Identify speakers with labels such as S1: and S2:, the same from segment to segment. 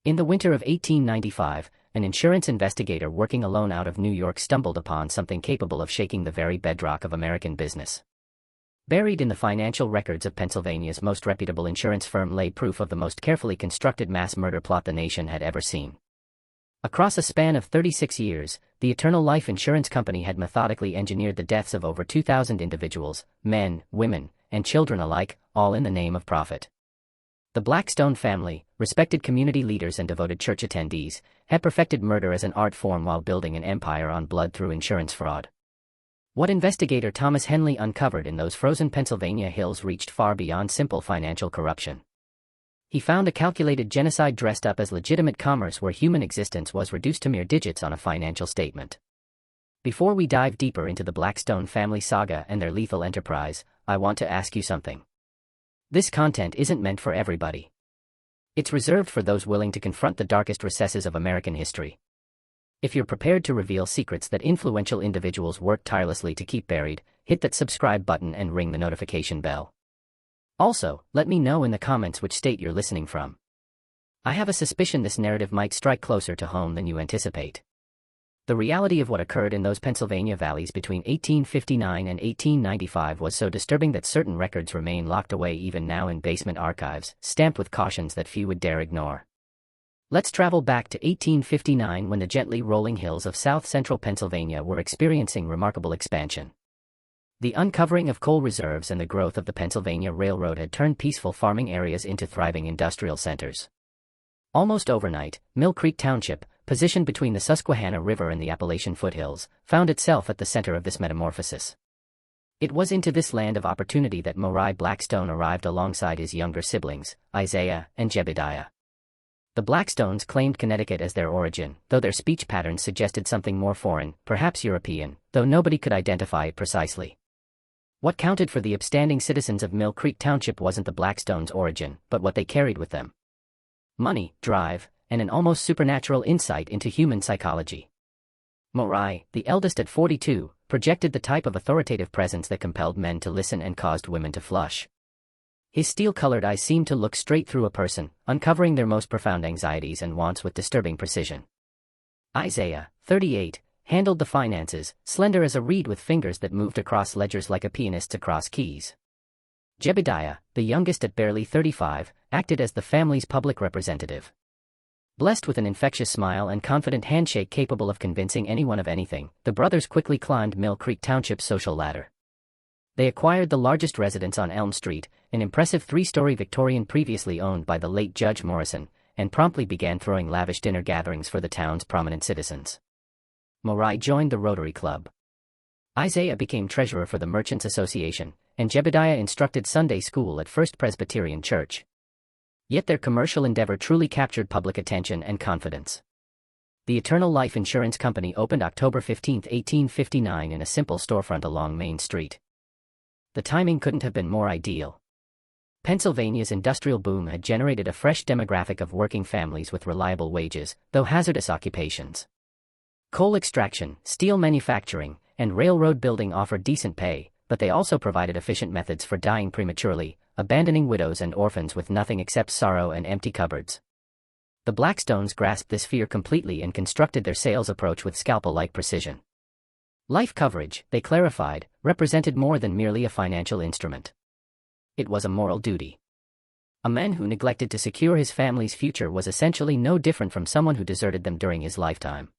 S1: In the winter of 1895, an insurance investigator working alone out of New York stumbled upon something capable of shaking the very bedrock of American business. Buried in the financial records of Pennsylvania's most reputable insurance firm lay proof of the most carefully constructed mass murder plot the nation had ever seen. Across a span of 36 years, the Eternal Life Insurance Company had methodically engineered the deaths of over 2,000 individuals, men, women, and children alike, all in the name of profit. The Blackstone family, respected community leaders and devoted church attendees, had perfected murder as an art form while building an empire on blood through insurance fraud. What investigator Thomas Henley uncovered in those frozen Pennsylvania hills reached far beyond simple financial corruption. He found a calculated genocide dressed up as legitimate commerce where human existence was reduced to mere digits on a financial statement. Before we dive deeper into the Blackstone family saga and their lethal enterprise, I want to ask you something. This content isn't meant for everybody. It's reserved for those willing to confront the darkest recesses of American history. If you're prepared to reveal secrets that influential individuals work tirelessly to keep buried, hit that subscribe button and ring the notification bell. Also, let me know in the comments which state you're listening from. I have a suspicion this narrative might strike closer to home than you anticipate. The reality of what occurred in those Pennsylvania valleys between 1859 and 1895 was so disturbing that certain records remain locked away even now in basement archives, stamped with cautions that few would dare ignore. Let's travel back to 1859 when the gently rolling hills of south-central Pennsylvania were experiencing remarkable expansion. The uncovering of coal reserves and the growth of the Pennsylvania Railroad had turned peaceful farming areas into thriving industrial centers. Almost overnight, Mill Creek Township, positioned between the Susquehanna River and the Appalachian foothills, found itself at the center of this metamorphosis. It was into this land of opportunity that Moriah Blackstone arrived alongside his younger siblings, Isaiah and Jebediah. The Blackstones claimed Connecticut as their origin, though their speech patterns suggested something more foreign, perhaps European, though nobody could identify it precisely. What counted for the upstanding citizens of Mill Creek Township wasn't the Blackstones' origin, but what they carried with them. Money, drive, and an almost supernatural insight into human psychology. Moriah, the eldest at 42, projected the type of authoritative presence that compelled men to listen and caused women to flush. His steel-colored eyes seemed to look straight through a person, uncovering their most profound anxieties and wants with disturbing precision. Isaiah, 38, handled the finances, slender as a reed with fingers that moved across ledgers like a pianist's across keys. Jebediah, the youngest at barely 35, acted as the family's public representative. Blessed with an infectious smile and confident handshake capable of convincing anyone of anything, the brothers quickly climbed Mill Creek Township's social ladder. They acquired the largest residence on Elm Street, an impressive three-story Victorian previously owned by the late Judge Morrison, and promptly began throwing lavish dinner gatherings for the town's prominent citizens. Moriah joined the Rotary Club. Isaiah became treasurer for the Merchants Association, and Jebediah instructed Sunday school at First Presbyterian Church. Yet their commercial endeavor truly captured public attention and confidence. The Eternal Life Insurance Company opened October 15, 1859 in a simple storefront along Main Street. The timing couldn't have been more ideal. Pennsylvania's industrial boom had generated a fresh demographic of working families with reliable wages, though hazardous occupations. Coal extraction, steel manufacturing, and railroad building offered decent pay, but they also provided efficient methods for dying prematurely, abandoning widows and orphans with nothing except sorrow and empty cupboards. The Blackstones grasped this fear completely and constructed their sales approach with scalpel-like precision. Life coverage, they clarified, represented more than merely a financial instrument. It was a moral duty. A man who neglected to secure his family's future was essentially no different from someone who deserted them during his lifetime.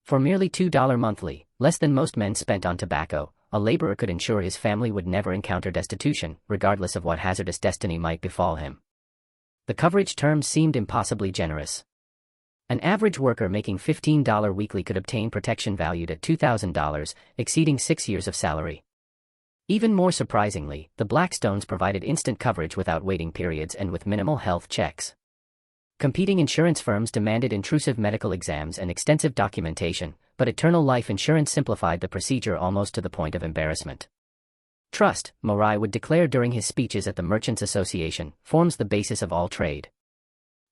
S1: For merely $2 monthly, less than most men spent on tobacco, a laborer could ensure his family would never encounter destitution, regardless of what hazardous destiny might befall him. The coverage terms seemed impossibly generous. An average worker making $15 weekly could obtain protection valued at $2,000, exceeding 6 years of salary. Even more surprisingly, the Blackstones provided instant coverage without waiting periods and with minimal health checks. Competing insurance firms demanded intrusive medical exams and extensive documentation, but Eternal Life Insurance simplified the procedure almost to the point of embarrassment. Trust, Moriah would declare during his speeches at the Merchants Association, forms the basis of all trade.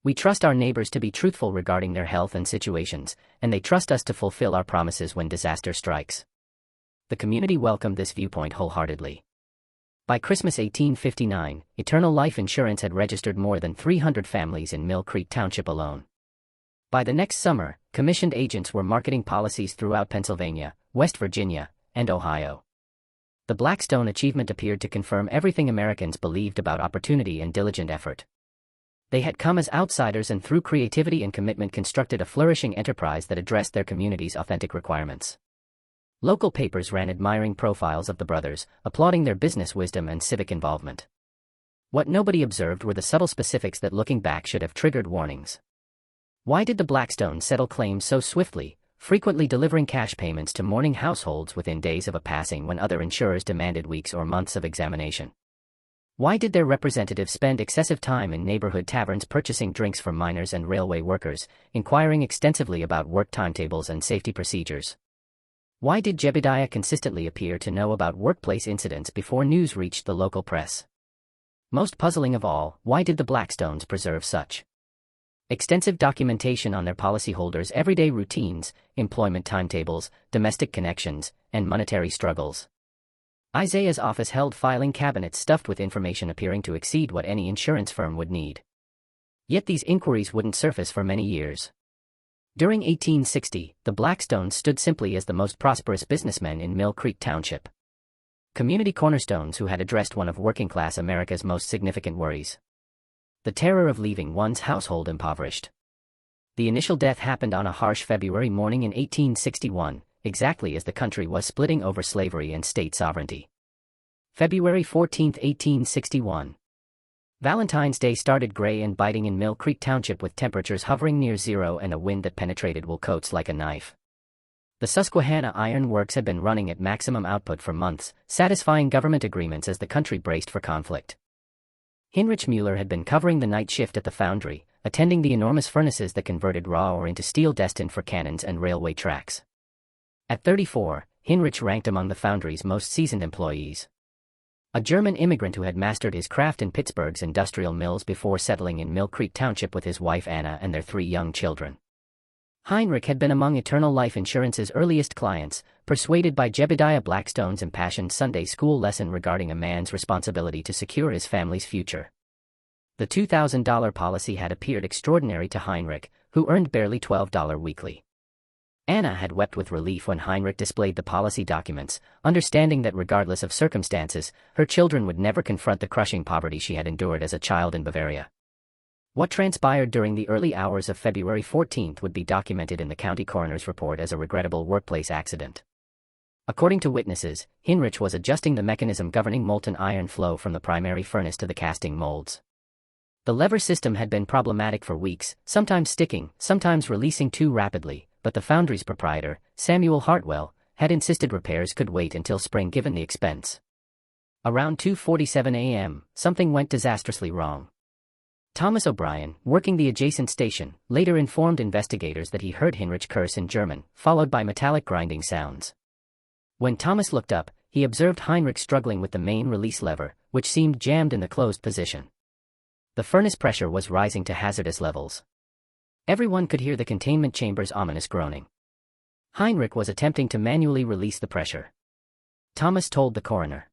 S1: We trust our neighbors to be truthful regarding their health and situations, and they trust us to fulfill our promises when disaster strikes. The community welcomed this viewpoint wholeheartedly. By Christmas 1859, Eternal Life Insurance had registered more than 300 families in Mill Creek Township alone. By the next summer, commissioned agents were marketing policies throughout Pennsylvania, West Virginia, and Ohio. The Blackstone achievement appeared to confirm everything Americans believed about opportunity and diligent effort. They had come as outsiders and through creativity and commitment constructed a flourishing enterprise that addressed their community's authentic requirements. Local papers ran admiring profiles of the brothers, applauding their business wisdom and civic involvement. What nobody observed were the subtle specifics that looking back should have triggered warnings. Why did the Blackstones settle claims so swiftly, frequently delivering cash payments to mourning households within days of a passing when other insurers demanded weeks or months of examination? Why did their representatives spend excessive time in neighborhood taverns purchasing drinks from miners and railway workers, inquiring extensively about work timetables and safety procedures? Why did Jebediah consistently appear to know about workplace incidents before news reached the local press? Most puzzling of all, why did the Blackstones preserve such extensive documentation on their policyholders' everyday routines, employment timetables, domestic connections, and monetary struggles? Isaiah's office held filing cabinets stuffed with information appearing to exceed what any insurance firm would need. Yet these inquiries wouldn't surface for many years. During 1860, the Blackstones stood simply as the most prosperous businessmen in Mill Creek Township. Community cornerstones who had addressed one of working-class America's most significant worries: the terror of leaving one's household impoverished. The initial death happened on a harsh February morning in 1861, exactly as the country was splitting over slavery and state sovereignty. February 14, 1861. Valentine's Day started gray and biting in Mill Creek Township with temperatures hovering near zero and a wind that penetrated wool coats like a knife. The Susquehanna Iron Works had been running at maximum output for months, satisfying government agreements as the country braced for conflict. Heinrich Müller had been covering the night shift at the foundry, attending the enormous furnaces that converted raw ore into steel destined for cannons and railway tracks. At 34, Heinrich ranked among the foundry's most seasoned employees. A German immigrant who had mastered his craft in Pittsburgh's industrial mills before settling in Mill Creek Township with his wife Anna and their 3 young children. Heinrich had been among Eternal Life Insurance's earliest clients, persuaded by Jebediah Blackstone's impassioned Sunday school lesson regarding a man's responsibility to secure his family's future. The $2,000 policy had appeared extraordinary to Heinrich, who earned barely $12 weekly. Anna had wept with relief when Heinrich displayed the policy documents, understanding that regardless of circumstances, her children would never confront the crushing poverty she had endured as a child in Bavaria. What transpired during the early hours of February 14 would be documented in the county coroner's report as a regrettable workplace accident. According to witnesses, Heinrich was adjusting the mechanism governing molten iron flow from the primary furnace to the casting molds. The lever system had been problematic for weeks, sometimes sticking, sometimes releasing too rapidly, but the foundry's proprietor, Samuel Hartwell, had insisted repairs could wait until spring given the expense. Around 2:47 a.m., something went disastrously wrong. Thomas O'Brien, working the adjacent station, later informed investigators that he heard Heinrich curse in German, followed by metallic grinding sounds. When Thomas looked up, he observed Heinrich struggling with the main release lever, which seemed jammed in the closed position. The furnace pressure was rising to hazardous levels. Everyone could hear the containment chamber's ominous groaning. Heinrich was attempting to manually release the pressure. Thomas told the coroner.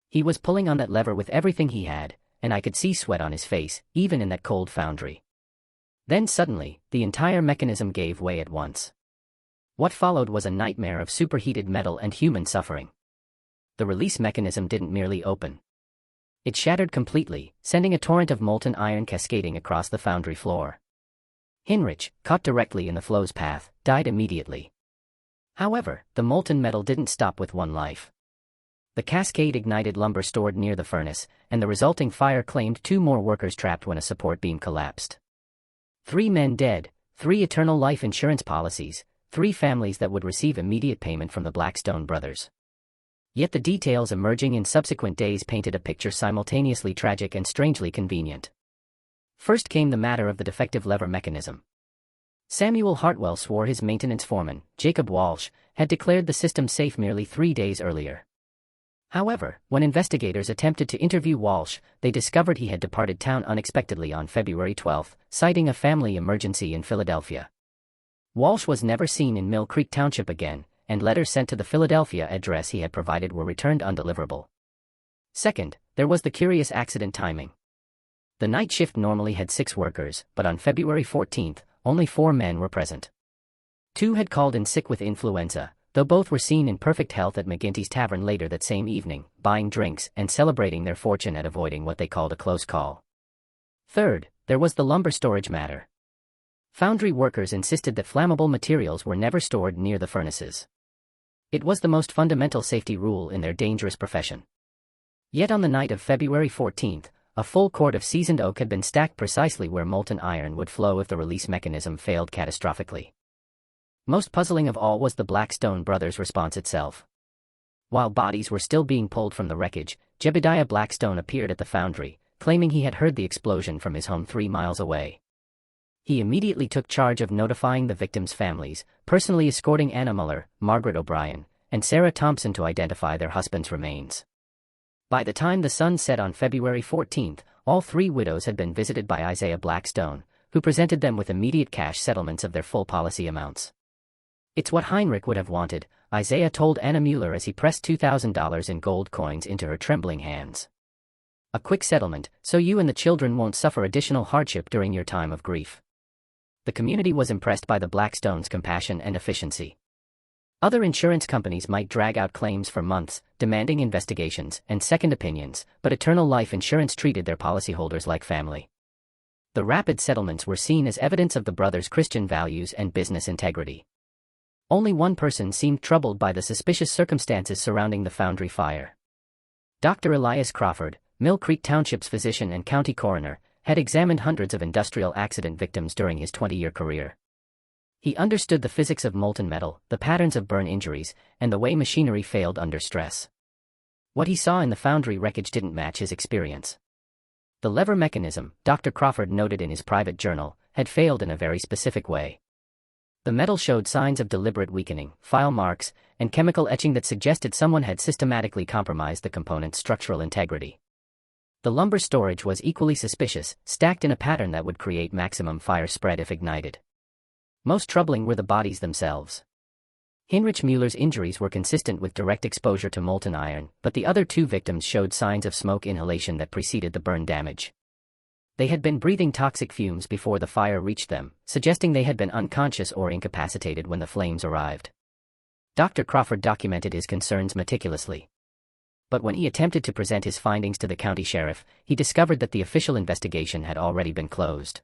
S1: He was pulling on that lever with everything he had, and I could see sweat on his face, even in that cold foundry. Then suddenly, the entire mechanism gave way at once. What followed was a nightmare of superheated metal and human suffering. The release mechanism didn't merely open. It shattered completely, sending a torrent of molten iron cascading across the foundry floor. Heinrich, caught directly in the flow's path, died immediately. However, the molten metal didn't stop with one life. The cascade ignited lumber stored near the furnace, and the resulting fire claimed 2 more workers trapped when a support beam collapsed. 3 men dead, 3 Eternal Life Insurance policies, 3 families that would receive immediate payment from the Blackstone brothers. Yet the details emerging in subsequent days painted a picture simultaneously tragic and strangely convenient. First came the matter of the defective lever mechanism. Samuel Hartwell swore his maintenance foreman, Jacob Walsh, had declared the system safe merely 3 days earlier. However, when investigators attempted to interview Walsh, they discovered he had departed town unexpectedly on February 12, citing a family emergency in Philadelphia. Walsh was never seen in Mill Creek Township again, and letters sent to the Philadelphia address he had provided were returned undeliverable. Second, there was the curious accident timing. The night shift normally had 6 workers, but on February 14, only 4 men were present. 2 had called in sick with influenza, though both were seen in perfect health at McGinty's Tavern later that same evening, buying drinks and celebrating their fortune at avoiding what they called a close call. Third, there was the lumber storage matter. Foundry workers insisted that flammable materials were never stored near the furnaces. It was the most fundamental safety rule in their dangerous profession. Yet on the night of February 14th, a full cord of seasoned oak had been stacked precisely where molten iron would flow if the release mechanism failed catastrophically. Most puzzling of all was the Blackstone brothers' response itself. While bodies were still being pulled from the wreckage, Jebediah Blackstone appeared at the foundry, claiming he had heard the explosion from his home 3 miles away. He immediately took charge of notifying the victims' families, personally escorting Anna Muller, Margaret O'Brien, and Sarah Thompson to identify their husbands' remains. By the time the sun set on February 14th, all 3 widows had been visited by Isaiah Blackstone, who presented them with immediate cash settlements of their full policy amounts. "It's what Heinrich would have wanted," Isaiah told Anna Mueller as he pressed $2,000 in gold coins into her trembling hands. "A quick settlement, so you and the children won't suffer additional hardship during your time of grief." The community was impressed by the Blackstones' compassion and efficiency. Other insurance companies might drag out claims for months, demanding investigations and second opinions, but Eternal Life Insurance treated their policyholders like family. The rapid settlements were seen as evidence of the brothers' Christian values and business integrity. Only one person seemed troubled by the suspicious circumstances surrounding the foundry fire. Dr. Elias Crawford, Mill Creek Township's physician and county coroner, had examined hundreds of industrial accident victims during his 20-year career. He understood the physics of molten metal, the patterns of burn injuries, and the way machinery failed under stress. What he saw in the foundry wreckage didn't match his experience. The lever mechanism, Dr. Crawford noted in his private journal, had failed in a very specific way. The metal showed signs of deliberate weakening, file marks, and chemical etching that suggested someone had systematically compromised the component's structural integrity. The lumber storage was equally suspicious, stacked in a pattern that would create maximum fire spread if ignited. Most troubling were the bodies themselves. Heinrich Mueller's injuries were consistent with direct exposure to molten iron, but the other 2 victims showed signs of smoke inhalation that preceded the burn damage. They had been breathing toxic fumes before the fire reached them, suggesting they had been unconscious or incapacitated when the flames arrived. Dr. Crawford documented his concerns meticulously. But when he attempted to present his findings to the county sheriff, he discovered that the official investigation had already been closed.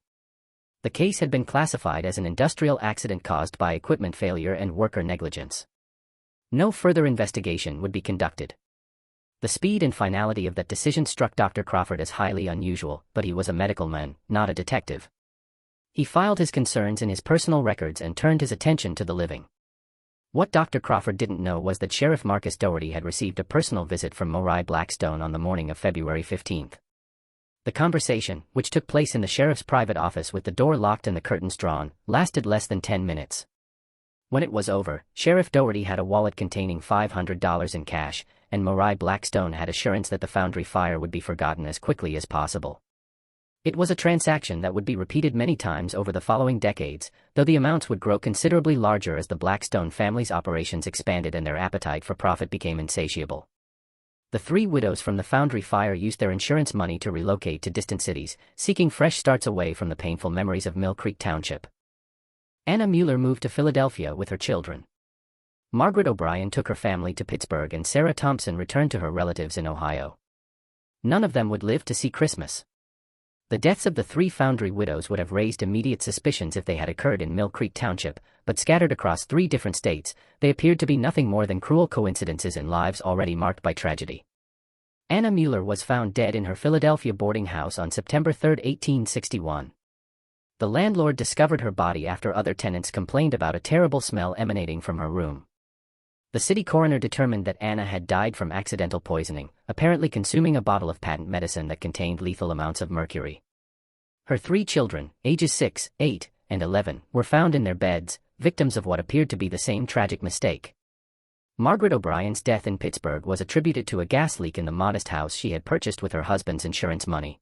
S1: The case had been classified as an industrial accident caused by equipment failure and worker negligence. No further investigation would be conducted. The speed and finality of that decision struck Dr. Crawford as highly unusual, but he was a medical man, not a detective. He filed his concerns in his personal records and turned his attention to the living. What Dr. Crawford didn't know was that Sheriff Marcus Doherty had received a personal visit from Marai Blackstone on the morning of February 15th. The conversation, which took place in the sheriff's private office with the door locked and the curtains drawn, lasted less than 10 minutes. When it was over, Sheriff Doherty had a wallet containing $500 in cash, and Marai Blackstone had assurance that the foundry fire would be forgotten as quickly as possible. It was a transaction that would be repeated many times over the following decades, though the amounts would grow considerably larger as the Blackstone family's operations expanded and their appetite for profit became insatiable. The 3 widows from the foundry fire used their insurance money to relocate to distant cities, seeking fresh starts away from the painful memories of Mill Creek Township. Anna Mueller moved to Philadelphia with her children. Margaret O'Brien took her family to Pittsburgh and Sarah Thompson returned to her relatives in Ohio. None of them would live to see Christmas. The deaths of the 3 foundry widows would have raised immediate suspicions if they had occurred in Mill Creek Township, but scattered across 3 different states, they appeared to be nothing more than cruel coincidences in lives already marked by tragedy. Anna Mueller was found dead in her Philadelphia boarding house on September 3, 1861. The landlord discovered her body after other tenants complained about a terrible smell emanating from her room. The city coroner determined that Anna had died from accidental poisoning, apparently consuming a bottle of patent medicine that contained lethal amounts of mercury. Her 3 children, ages 6, 8, and 11, were found in their beds, victims of what appeared to be the same tragic mistake. Margaret O'Brien's death in Pittsburgh was attributed to a gas leak in the modest house she had purchased with her husband's insurance money.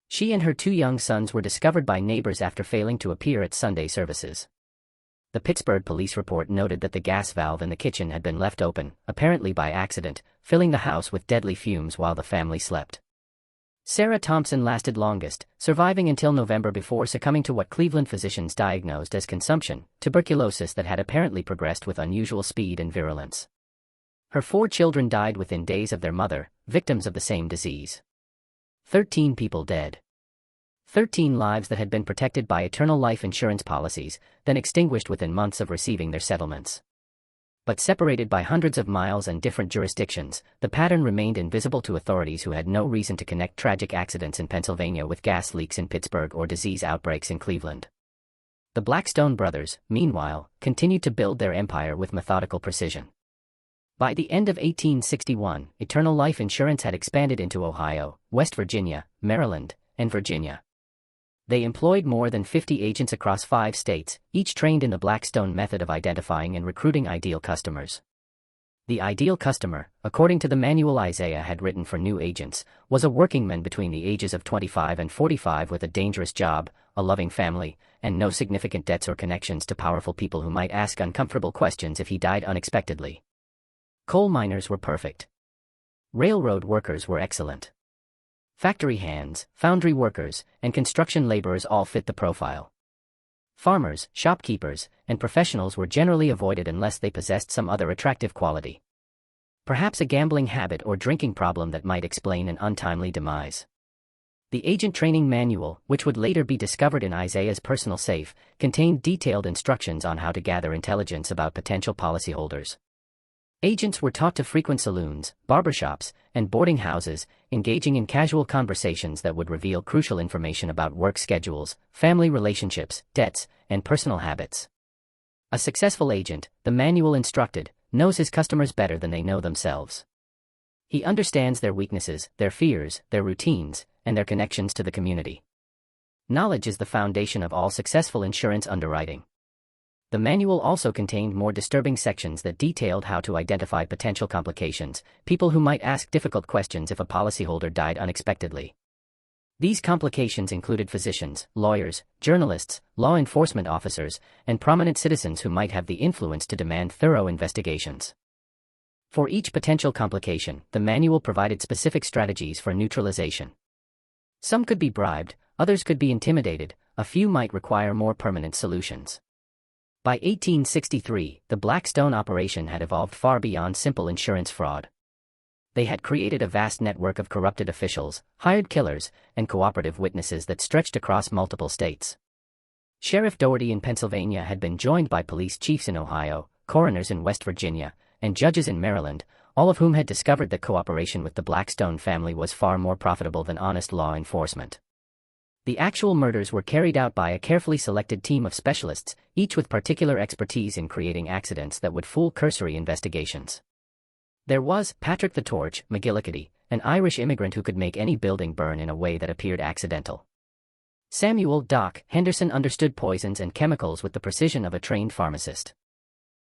S1: She and her 2 young sons were discovered by neighbors after failing to appear at Sunday services. The Pittsburgh police report noted that the gas valve in the kitchen had been left open, apparently by accident, filling the house with deadly fumes while the family slept. Sarah Thompson lasted longest, surviving until November before succumbing to what Cleveland physicians diagnosed as consumption, tuberculosis that had apparently progressed with unusual speed and virulence. Her 4 children died within days of their mother, victims of the same disease. 13 people dead. 13 lives that had been protected by eternal life insurance policies, then extinguished within months of receiving their settlements. But separated by hundreds of miles and different jurisdictions, the pattern remained invisible to authorities who had no reason to connect tragic accidents in Pennsylvania with gas leaks in Pittsburgh or disease outbreaks in Cleveland. The Blackstone brothers, meanwhile, continued to build their empire with methodical precision. By the end of 1861, eternal life insurance had expanded into Ohio, West Virginia, Maryland, and Virginia. They employed more than 50 agents across 5 states, each trained in the Blackstone method of identifying and recruiting ideal customers. The ideal customer, according to the manual Isaiah had written for new agents, was a working man between the ages of 25 and 45 with a dangerous job, a loving family, and no significant debts or connections to powerful people who might ask uncomfortable questions if he died unexpectedly. Coal miners were perfect. Railroad workers were excellent. Factory hands, foundry workers, and construction laborers all fit the profile. Farmers, shopkeepers, and professionals were generally avoided unless they possessed some other attractive quality. Perhaps a gambling habit or drinking problem that might explain an untimely demise. The agent training manual, which would later be discovered in Isaiah's personal safe, contained detailed instructions on how to gather intelligence about potential policyholders. Agents were taught to frequent saloons, barbershops, and boarding houses, engaging in casual conversations that would reveal crucial information about work schedules, family relationships, debts, and personal habits. A successful agent, the manual instructed, knows his customers better than they know themselves. He understands their weaknesses, their fears, their routines, and their connections to the community. Knowledge is the foundation of all successful insurance underwriting. The manual also contained more disturbing sections that detailed how to identify potential complications, people who might ask difficult questions if a policyholder died unexpectedly. These complications included physicians, lawyers, journalists, law enforcement officers, and prominent citizens who might have the influence to demand thorough investigations. For each potential complication, the manual provided specific strategies for neutralization. Some could be bribed, others could be intimidated, a few might require more permanent solutions. By 1863, the Blackstone operation had evolved far beyond simple insurance fraud. They had created a vast network of corrupted officials, hired killers, and cooperative witnesses that stretched across multiple states. Sheriff Doherty in Pennsylvania had been joined by police chiefs in Ohio, coroners in West Virginia, and judges in Maryland, all of whom had discovered that cooperation with the Blackstone family was far more profitable than honest law enforcement. The actual murders were carried out by a carefully selected team of specialists, each with particular expertise in creating accidents that would fool cursory investigations. There was Patrick the Torch McGillicuddy, an Irish immigrant who could make any building burn in a way that appeared accidental. Samuel Doc Henderson understood poisons and chemicals with the precision of a trained pharmacist.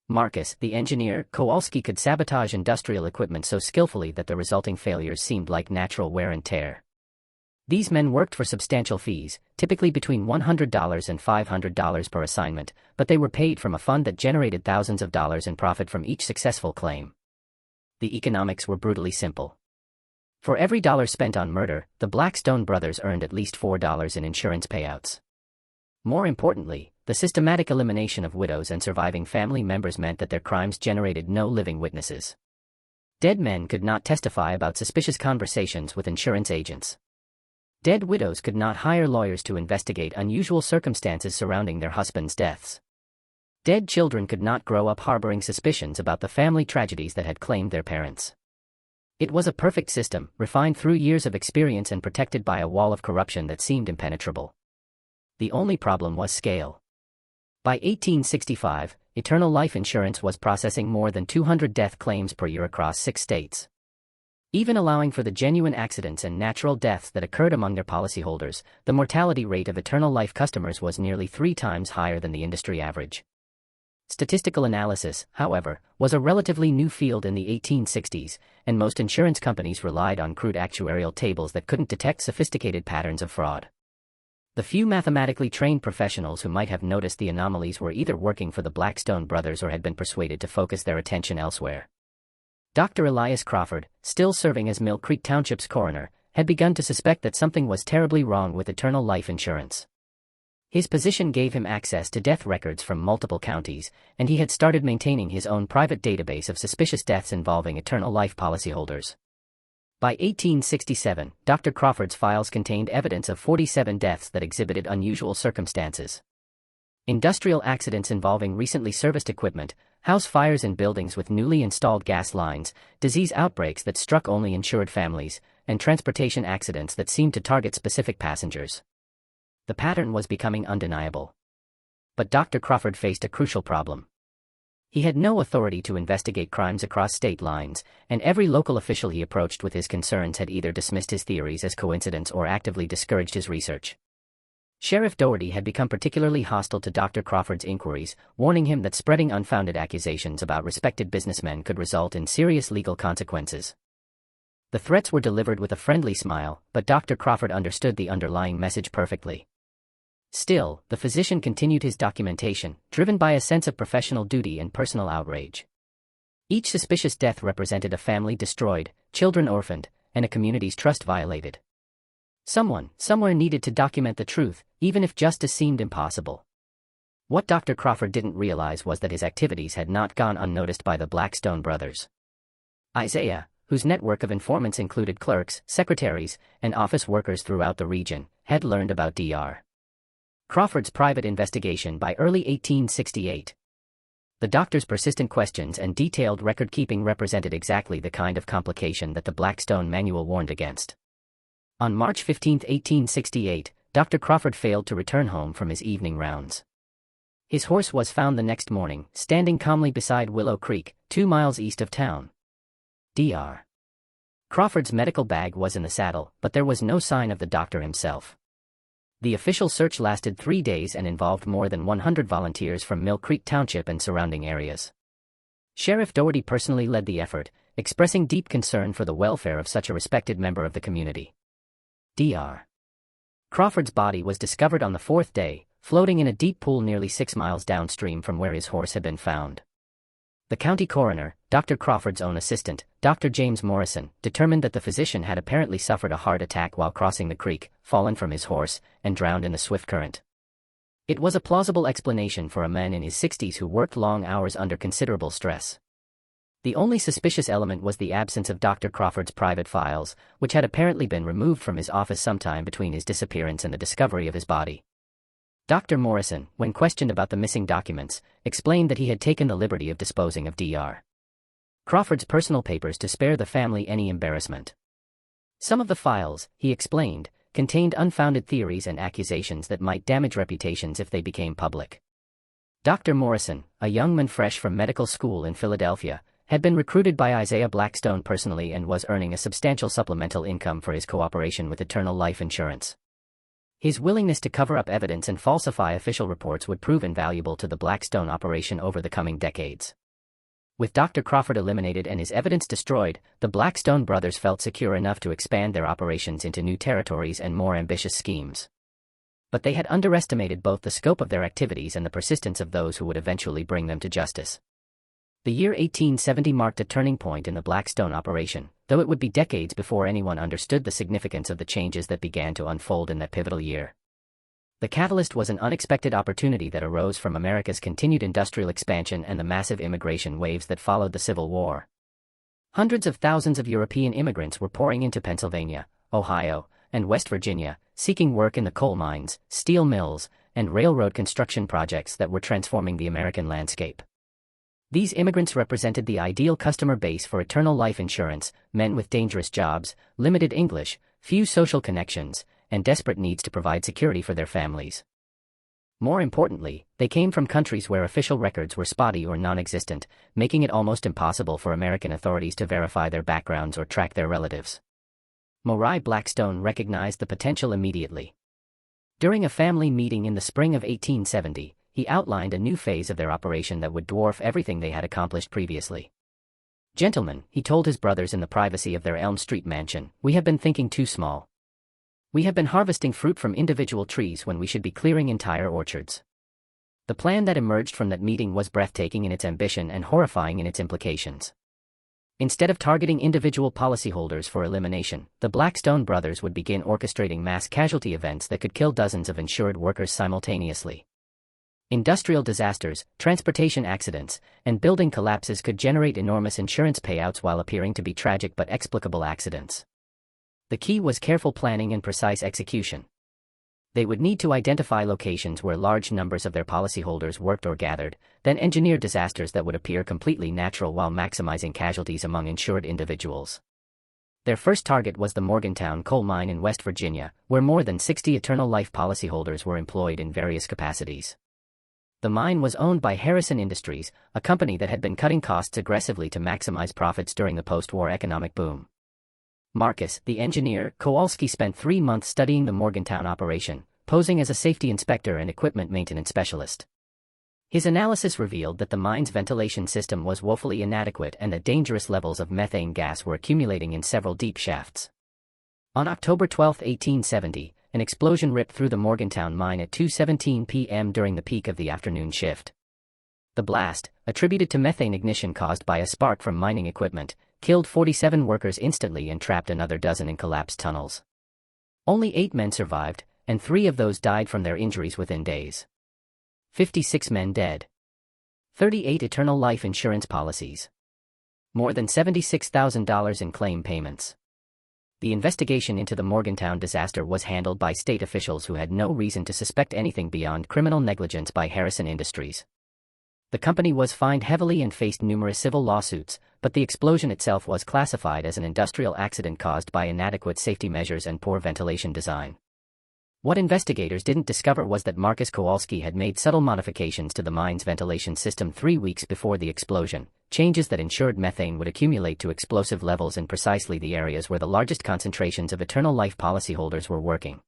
S1: Marcus, the engineer, Kowalski could sabotage industrial equipment so skillfully that the resulting failures seemed like natural wear and tear. These men worked for substantial fees, typically between $100 and $500 per assignment, but they were paid from a fund that generated thousands of dollars in profit from each successful claim. The economics were brutally simple. For every dollar spent on murder, the Blackstone brothers earned at least $4 in insurance payouts. More importantly, the systematic elimination of widows and surviving family members meant that their crimes generated no living witnesses. Dead men could not testify about suspicious conversations with insurance agents. Dead widows could not hire lawyers to investigate unusual circumstances surrounding their husbands' deaths. Dead children could not grow up harboring suspicions about the family tragedies that had claimed their parents. It was a perfect system, refined through years of experience and protected by a wall of corruption that seemed impenetrable. The only problem was scale. By 1865, Eternal Life Insurance was processing more than 200 death claims per year across 6 states. Even allowing for the genuine accidents and natural deaths that occurred among their policyholders, the mortality rate of Eternal Life customers was nearly 3 times higher than the industry average. Statistical analysis, however, was a relatively new field in the 1860s, and most insurance companies relied on crude actuarial tables that couldn't detect sophisticated patterns of fraud. The few mathematically trained professionals who might have noticed the anomalies were either working for the Blackstone brothers or had been persuaded to focus their attention elsewhere. Dr. Elias Crawford, still serving as Mill Creek Township's coroner, had begun to suspect that something was terribly wrong with eternal life insurance. His position gave him access to death records from multiple counties, and he had started maintaining his own private database of suspicious deaths involving eternal life policyholders. By 1867, Dr. Crawford's files contained evidence of 47 deaths that exhibited unusual circumstances. Industrial accidents involving recently serviced equipment, house fires in buildings with newly installed gas lines, disease outbreaks that struck only insured families, and transportation accidents that seemed to target specific passengers. The pattern was becoming undeniable. But Dr. Crawford faced a crucial problem. He had no authority to investigate crimes across state lines, and every local official he approached with his concerns had either dismissed his theories as coincidence or actively discouraged his research. Sheriff Doherty had become particularly hostile to Dr. Crawford's inquiries, warning him that spreading unfounded accusations about respected businessmen could result in serious legal consequences. The threats were delivered with a friendly smile, but Dr. Crawford understood the underlying message perfectly. Still, the physician continued his documentation, driven by a sense of professional duty and personal outrage. Each suspicious death represented a family destroyed, children orphaned, and a community's trust violated. Someone, somewhere needed to document the truth, even if justice seemed impossible. What Dr. Crawford didn't realize was that his activities had not gone unnoticed by the Blackstone brothers. Isaiah, whose network of informants included clerks, secretaries, and office workers throughout the region, had learned about Dr. Crawford's private investigation by early 1868. The doctor's persistent questions and detailed record-keeping represented exactly the kind of complication that the Blackstone Manual warned against. On March 15, 1868, Dr. Crawford failed to return home from his evening rounds. His horse was found the next morning, standing calmly beside Willow Creek, 2 miles east of town. Dr. Crawford's medical bag was in the saddle, but there was no sign of the doctor himself. The official search lasted 3 days and involved more than 100 volunteers from Mill Creek Township and surrounding areas. Sheriff Doherty personally led the effort, expressing deep concern for the welfare of such a respected member of the community. Dr. Crawford's body was discovered on the 4th day, floating in a deep pool nearly 6 miles downstream from where his horse had been found. The county coroner, Dr. Crawford's own assistant, Dr. James Morrison, determined that the physician had apparently suffered a heart attack while crossing the creek, fallen from his horse, and drowned in the swift current. It was a plausible explanation for a man in his 60s who worked long hours under considerable stress. The only suspicious element was the absence of Dr. Crawford's private files, which had apparently been removed from his office sometime between his disappearance and the discovery of his body. Dr. Morrison, when questioned about the missing documents, explained that he had taken the liberty of disposing of Dr. Crawford's personal papers to spare the family any embarrassment. Some of the files, he explained, contained unfounded theories and accusations that might damage reputations if they became public. Dr. Morrison, a young man fresh from medical school in Philadelphia, had been recruited by Isaiah Blackstone personally and was earning a substantial supplemental income for his cooperation with Eternal Life Insurance. His willingness to cover up evidence and falsify official reports would prove invaluable to the Blackstone operation over the coming decades. With Dr. Crawford eliminated and his evidence destroyed, the Blackstone brothers felt secure enough to expand their operations into new territories and more ambitious schemes. But they had underestimated both the scope of their activities and the persistence of those who would eventually bring them to justice. The year 1870 marked a turning point in the Blackstone operation, though it would be decades before anyone understood the significance of the changes that began to unfold in that pivotal year. The catalyst was an unexpected opportunity that arose from America's continued industrial expansion and the massive immigration waves that followed the Civil War. Hundreds of thousands of European immigrants were pouring into Pennsylvania, Ohio, and West Virginia, seeking work in the coal mines, steel mills, and railroad construction projects that were transforming the American landscape. These immigrants represented the ideal customer base for Eternal Life Insurance, men with dangerous jobs, limited English, few social connections, and desperate needs to provide security for their families. More importantly, they came from countries where official records were spotty or non-existent, making it almost impossible for American authorities to verify their backgrounds or track their relatives. Moriah Blackstone recognized the potential immediately. During a family meeting in the spring of 1870, he outlined a new phase of their operation that would dwarf everything they had accomplished previously. "Gentlemen," he told his brothers in the privacy of their Elm Street mansion, "we have been thinking too small. We have been harvesting fruit from individual trees when we should be clearing entire orchards." The plan that emerged from that meeting was breathtaking in its ambition and horrifying in its implications. Instead of targeting individual policyholders for elimination, the Blackstone brothers would begin orchestrating mass casualty events that could kill dozens of insured workers simultaneously. Industrial disasters, transportation accidents, and building collapses could generate enormous insurance payouts while appearing to be tragic but explicable accidents. The key was careful planning and precise execution. They would need to identify locations where large numbers of their policyholders worked or gathered, then engineer disasters that would appear completely natural while maximizing casualties among insured individuals. Their first target was the Morgantown coal mine in West Virginia, where more than 60 eternal life policyholders were employed in various capacities. The mine was owned by Harrison Industries, a company that had been cutting costs aggressively to maximize profits during the post-war economic boom. Marcus, the engineer, Kowalski spent 3 months studying the Morgantown operation, posing as a safety inspector and equipment maintenance specialist. His analysis revealed that the mine's ventilation system was woefully inadequate and that dangerous levels of methane gas were accumulating in several deep shafts. On October 12, 1870, an explosion ripped through the Morgantown mine at 2:17 p.m. during the peak of the afternoon shift. The blast, attributed to methane ignition caused by a spark from mining equipment, killed 47 workers instantly and trapped another dozen in collapsed tunnels. Only 8 men survived, and 3 of those died from their injuries within days. 56 men dead. 38 eternal life insurance policies. More than $76,000 in claim payments. The investigation into the Morgantown disaster was handled by state officials who had no reason to suspect anything beyond criminal negligence by Harrison Industries. The company was fined heavily and faced numerous civil lawsuits, but the explosion itself was classified as an industrial accident caused by inadequate safety measures and poor ventilation design. What investigators didn't discover was that Marcus Kowalski had made subtle modifications to the mine's ventilation system 3 weeks before the explosion, changes that ensured methane would accumulate to explosive levels in precisely the areas where the largest concentrations of eternal life policyholders were working.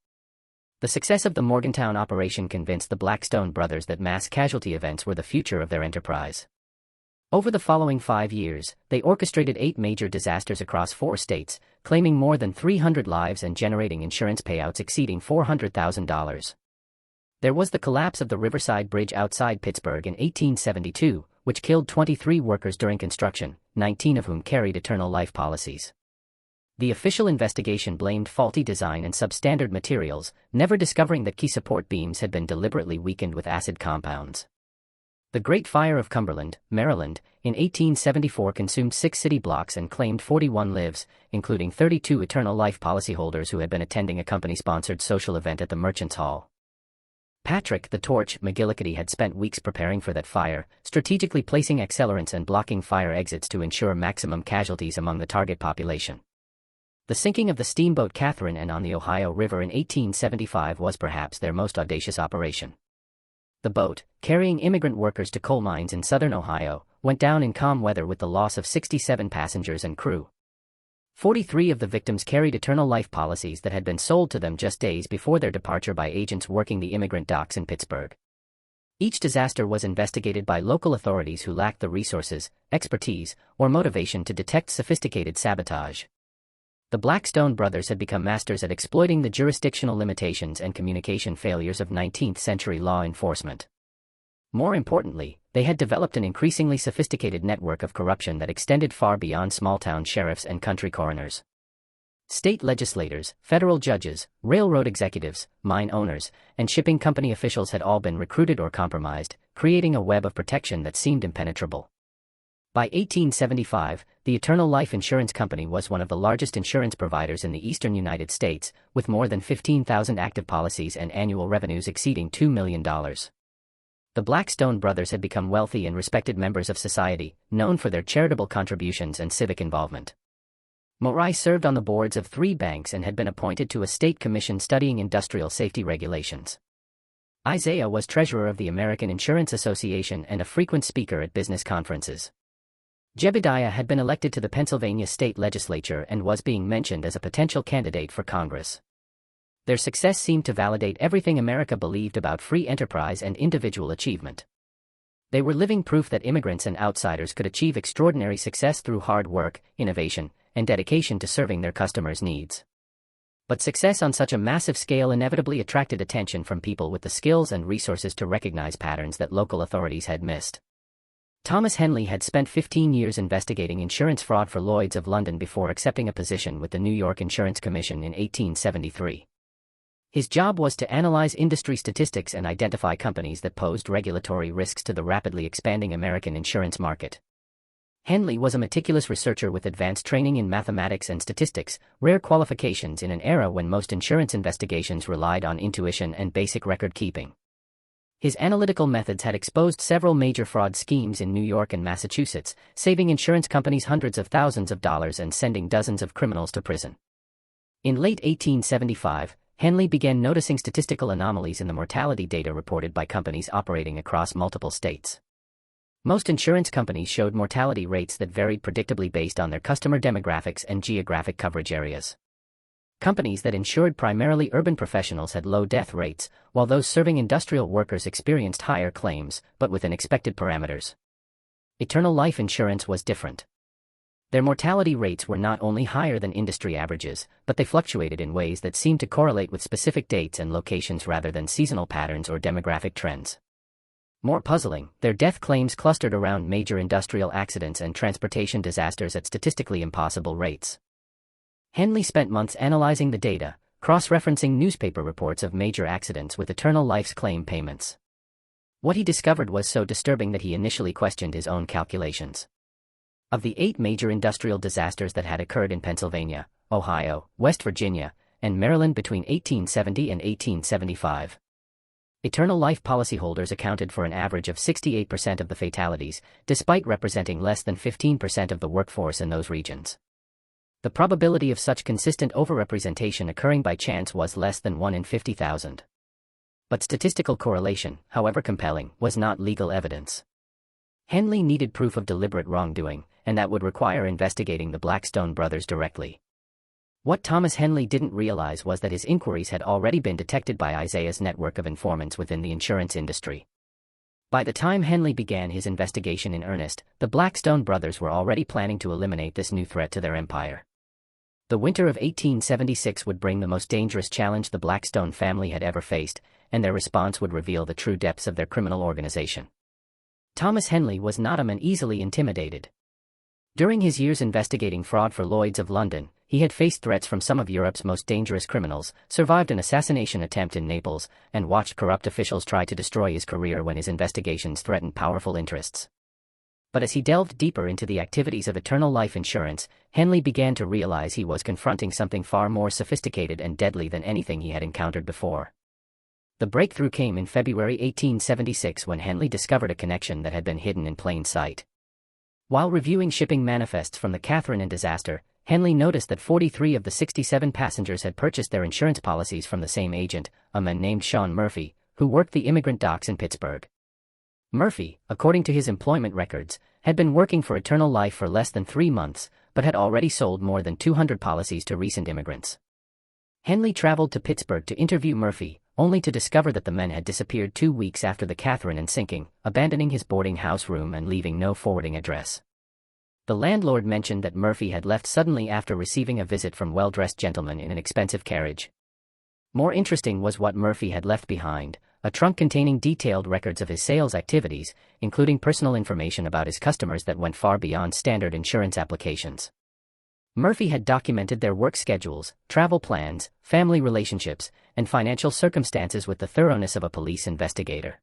S1: The success of the Morgantown operation convinced the Blackstone brothers that mass casualty events were the future of their enterprise. Over the following 5 years, they orchestrated 8 major disasters across 4 states, claiming more than 300 lives and generating insurance payouts exceeding $400,000. There was the collapse of the Riverside Bridge outside Pittsburgh in 1872, which killed 23 workers during construction, 19 of whom carried eternal life policies. The official investigation blamed faulty design and substandard materials, never discovering that key support beams had been deliberately weakened with acid compounds. The Great Fire of Cumberland, Maryland, in 1874 consumed 6 city blocks and claimed 41 lives, including 32 eternal life policyholders who had been attending a company-sponsored social event at the Merchants Hall. Patrick the Torch McGillicuddy had spent weeks preparing for that fire, strategically placing accelerants and blocking fire exits to ensure maximum casualties among the target population. The sinking of the steamboat Catherine and on the Ohio River in 1875 was perhaps their most audacious operation. The boat, carrying immigrant workers to coal mines in southern Ohio, went down in calm weather with the loss of 67 passengers and crew. 43 of the victims carried eternal life policies that had been sold to them just days before their departure by agents working the immigrant docks in Pittsburgh. Each disaster was investigated by local authorities who lacked the resources, expertise, or motivation to detect sophisticated sabotage. The Blackstone brothers had become masters at exploiting the jurisdictional limitations and communication failures of 19th-century law enforcement. More importantly, they had developed an increasingly sophisticated network of corruption that extended far beyond small-town sheriffs and country coroners. State legislators, federal judges, railroad executives, mine owners, and shipping company officials had all been recruited or compromised, creating a web of protection that seemed impenetrable. By 1875, the Eternal Life Insurance Company was one of the largest insurance providers in the eastern United States, with more than 15,000 active policies and annual revenues exceeding $2 million. The Blackstone brothers had become wealthy and respected members of society, known for their charitable contributions and civic involvement. Morai served on the boards of 3 banks and had been appointed to a state commission studying industrial safety regulations. Isaiah was treasurer of the American Insurance Association and a frequent speaker at business conferences. Jebediah had been elected to the Pennsylvania state legislature and was being mentioned as a potential candidate for Congress. Their success seemed to validate everything America believed about free enterprise and individual achievement. They were living proof that immigrants and outsiders could achieve extraordinary success through hard work, innovation, and dedication to serving their customers' needs. But success on such a massive scale inevitably attracted attention from people with the skills and resources to recognize patterns that local authorities had missed. Thomas Henley had spent 15 years investigating insurance fraud for Lloyd's of London before accepting a position with the New York Insurance Commission in 1873. His job was to analyze industry statistics and identify companies that posed regulatory risks to the rapidly expanding American insurance market. Henley was a meticulous researcher with advanced training in mathematics and statistics, rare qualifications in an era when most insurance investigations relied on intuition and basic record keeping. His analytical methods had exposed several major fraud schemes in New York and Massachusetts, saving insurance companies hundreds of thousands of dollars and sending dozens of criminals to prison. In late 1875, Henley began noticing statistical anomalies in the mortality data reported by companies operating across multiple states. Most insurance companies showed mortality rates that varied predictably based on their customer demographics and geographic coverage areas. Companies that insured primarily urban professionals had low death rates, while those serving industrial workers experienced higher claims, but within expected parameters. Eternal life insurance was different. Their mortality rates were not only higher than industry averages, but they fluctuated in ways that seemed to correlate with specific dates and locations rather than seasonal patterns or demographic trends. More puzzling, their death claims clustered around major industrial accidents and transportation disasters at statistically impossible rates. Henley spent months analyzing the data, cross-referencing newspaper reports of major accidents with Eternal Life's claim payments. What he discovered was so disturbing that he initially questioned his own calculations. Of the 8 major industrial disasters that had occurred in Pennsylvania, Ohio, West Virginia, and Maryland between 1870 and 1875, Eternal Life policyholders accounted for an average of 68% of the fatalities, despite representing less than 15% of the workforce in those regions. The probability of such consistent overrepresentation occurring by chance was less than 1 in 50,000. But statistical correlation, however compelling, was not legal evidence. Henley needed proof of deliberate wrongdoing, and that would require investigating the Blackstone brothers directly. What Thomas Henley didn't realize was that his inquiries had already been detected by Isaiah's network of informants within the insurance industry. By the time Henley began his investigation in earnest, the Blackstone brothers were already planning to eliminate this new threat to their empire. The winter of 1876 would bring the most dangerous challenge the Blackstone family had ever faced, and their response would reveal the true depths of their criminal organization. Thomas Henley was not a man easily intimidated. During his years investigating fraud for Lloyd's of London, he had faced threats from some of Europe's most dangerous criminals, survived an assassination attempt in Naples, and watched corrupt officials try to destroy his career when his investigations threatened powerful interests. But as he delved deeper into the activities of Eternal Life Insurance, Henley began to realize he was confronting something far more sophisticated and deadly than anything he had encountered before. The breakthrough came in February 1876 when Henley discovered a connection that had been hidden in plain sight. While reviewing shipping manifests from the Catherine and disaster, Henley noticed that 43 of the 67 passengers had purchased their insurance policies from the same agent, a man named Sean Murphy, who worked the immigrant docks in Pittsburgh. Murphy, according to his employment records, had been working for Eternal Life for less than 3 months, but had already sold more than 200 policies to recent immigrants. Henley traveled to Pittsburgh to interview Murphy, only to discover that the man had disappeared 2 weeks after the Catherine and sinking, abandoning his boarding house room and leaving no forwarding address. The landlord mentioned that Murphy had left suddenly after receiving a visit from well-dressed gentlemen in an expensive carriage. More interesting was what Murphy had left behind, a trunk containing detailed records of his sales activities, including personal information about his customers that went far beyond standard insurance applications. Murphy had documented their work schedules, travel plans, family relationships, and financial circumstances with the thoroughness of a police investigator.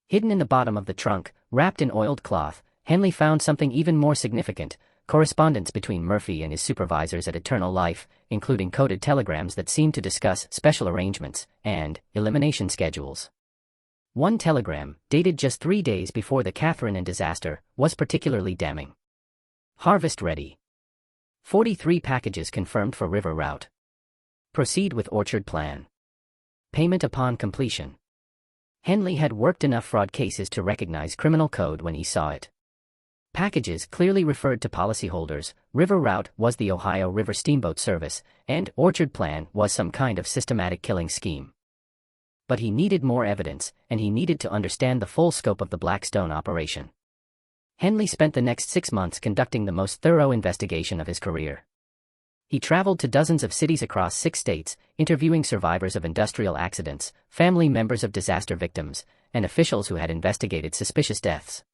S1: Hidden in the bottom of the trunk, wrapped in oiled cloth, Henley found something even more significant: correspondence between Murphy and his supervisors at Eternal Life, including coded telegrams that seemed to discuss special arrangements and elimination schedules. One telegram, dated just 3 days before the Catherine and disaster, was particularly damning. Harvest ready. 43 packages confirmed for river route. Proceed with orchard plan. Payment upon completion. Henley had worked enough fraud cases to recognize criminal code when he saw it. Packages clearly referred to policyholders, river route was the Ohio River Steamboat Service, and orchard plan was some kind of systematic killing scheme. But he needed more evidence, and he needed to understand the full scope of the Blackstone operation. Henley spent the next 6 months conducting the most thorough investigation of his career. He traveled to dozens of cities across 6 states, interviewing survivors of industrial accidents, family members of disaster victims, and officials who had investigated suspicious deaths.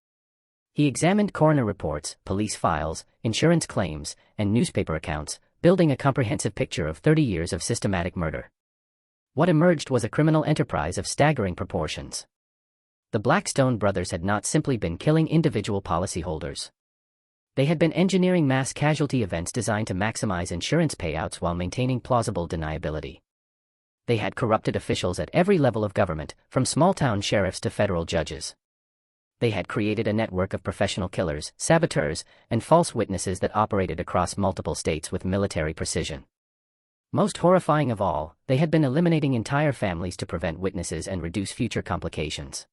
S1: He examined coroner reports, police files, insurance claims, and newspaper accounts, building a comprehensive picture of 30 years of systematic murder. What emerged was a criminal enterprise of staggering proportions. The Blackstone brothers had not simply been killing individual policyholders. They had been engineering mass casualty events designed to maximize insurance payouts while maintaining plausible deniability. They had corrupted officials at every level of government, from small-town sheriffs to federal judges. They had created a network of professional killers, saboteurs, and false witnesses that operated across multiple states with military precision. Most horrifying of all, they had been eliminating entire families to prevent witnesses and reduce future complications.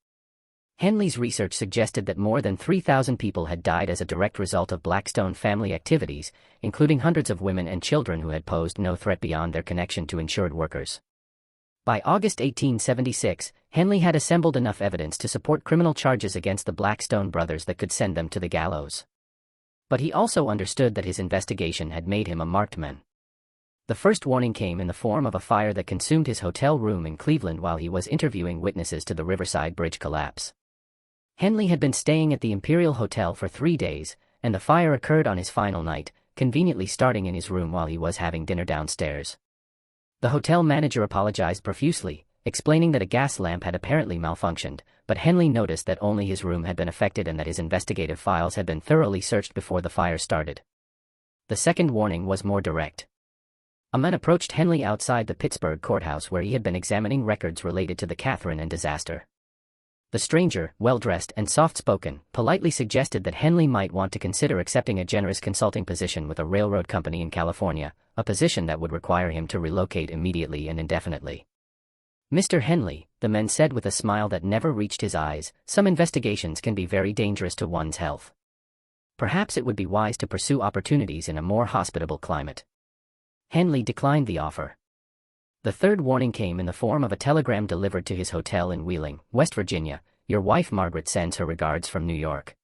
S1: Henley's research suggested that more than 3,000 people had died as a direct result of Blackstone family activities, including hundreds of women and children who had posed no threat beyond their connection to insured workers. By August 1876, Henley had assembled enough evidence to support criminal charges against the Blackstone brothers that could send them to the gallows. But he also understood that his investigation had made him a marked man. The first warning came in the form of a fire that consumed his hotel room in Cleveland while he was interviewing witnesses to the Riverside Bridge collapse. Henley had been staying at the Imperial Hotel for 3 days, and the fire occurred on his final night, conveniently starting in his room while he was having dinner downstairs. The hotel manager apologized profusely, explaining that a gas lamp had apparently malfunctioned, but Henley noticed that only his room had been affected and that his investigative files had been thoroughly searched before the fire started. The second warning was more direct. A man approached Henley outside the Pittsburgh courthouse where he had been examining records related to the Catherine and disaster. The stranger, well-dressed and soft-spoken, politely suggested that Henley might want to consider accepting a generous consulting position with a railroad company in California, a position that would require him to relocate immediately and indefinitely. Mr. Henley, the man said with a smile that never reached his eyes, some investigations can be very dangerous to one's health. Perhaps it would be wise to pursue opportunities in a more hospitable climate. Henley declined the offer. The third warning came in the form of a telegram delivered to his hotel in Wheeling, West Virginia. Your wife Margaret sends her regards from New York.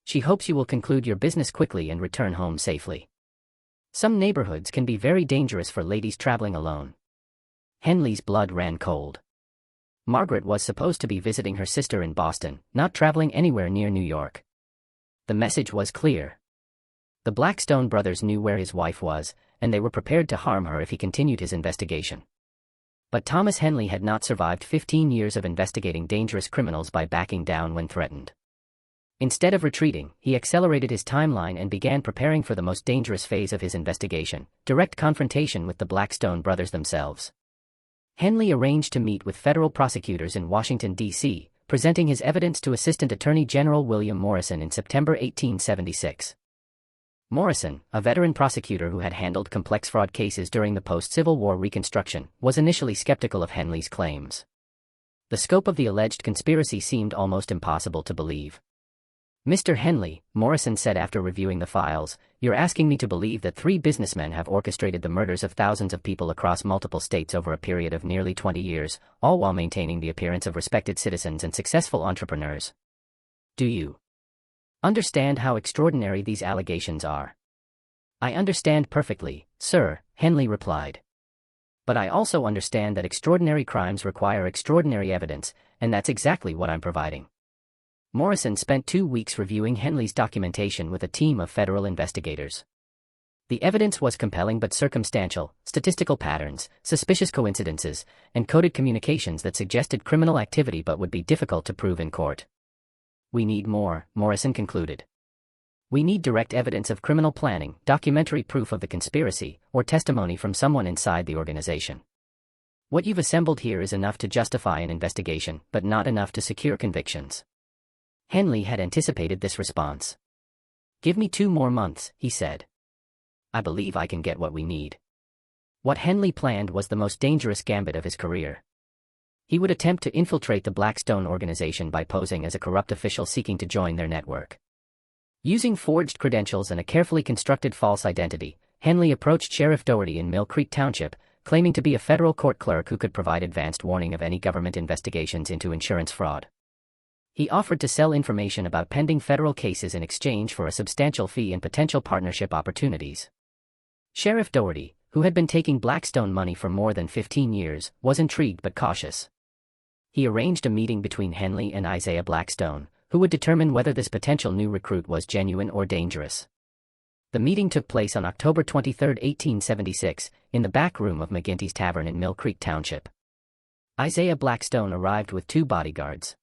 S1: She hopes you will conclude your business quickly and return home safely. Some neighborhoods can be very dangerous for ladies traveling alone. Henley's blood ran cold. Margaret was supposed to be visiting her sister in Boston, not traveling anywhere near New York. The message was clear. The Blackstone brothers knew where his wife was, and they were prepared to harm her if he continued his investigation. But Thomas Henley had not survived 15 years of investigating dangerous criminals by backing down when threatened. Instead of retreating, he accelerated his timeline and began preparing for the most dangerous phase of his investigation, direct confrontation with the Blackstone brothers themselves. Henley arranged to meet with federal prosecutors in Washington, D.C., presenting his evidence to Assistant Attorney General William Morrison in September 1876. Morrison, a veteran prosecutor who had handled complex fraud cases during the post-Civil War Reconstruction, was initially skeptical of Henley's claims. The scope of the alleged conspiracy seemed almost impossible to believe. Mr. Henley, Morrison said after reviewing the files, you're asking me to believe that 3 businessmen have orchestrated the murders of thousands of people across multiple states over a period of nearly 20 years, all while maintaining the appearance of respected citizens and successful entrepreneurs. Do you understand how extraordinary these allegations are? I understand perfectly, sir, Henley replied. But I also understand that extraordinary crimes require extraordinary evidence, and that's exactly what I'm providing. Morrison spent 2 weeks reviewing Henley's documentation with a team of federal investigators. The evidence was compelling but circumstantial, statistical patterns, suspicious coincidences, and coded communications that suggested criminal activity but would be difficult to prove in court. We need more, Morrison concluded. We need direct evidence of criminal planning, documentary proof of the conspiracy, or testimony from someone inside the organization. What you've assembled here is enough to justify an investigation, but not enough to secure convictions. Henley had anticipated this response. Give me 2 more months, he said. I believe I can get what we need. What Henley planned was the most dangerous gambit of his career. He would attempt to infiltrate the Blackstone organization by posing as a corrupt official seeking to join their network. Using forged credentials and a carefully constructed false identity, Henley approached Sheriff Doherty in Mill Creek Township, claiming to be a federal court clerk who could provide advanced warning of any government investigations into insurance fraud. He offered to sell information about pending federal cases in exchange for a substantial fee and potential partnership opportunities. Sheriff Doherty, who had been taking Blackstone money for more than 15 years, was intrigued but cautious. He arranged a meeting between Henley and Isaiah Blackstone, who would determine whether this potential new recruit was genuine or dangerous. The meeting took place on October 23, 1876, in the back room of McGinty's Tavern in Mill Creek Township. Isaiah Blackstone arrived with 2 bodyguards.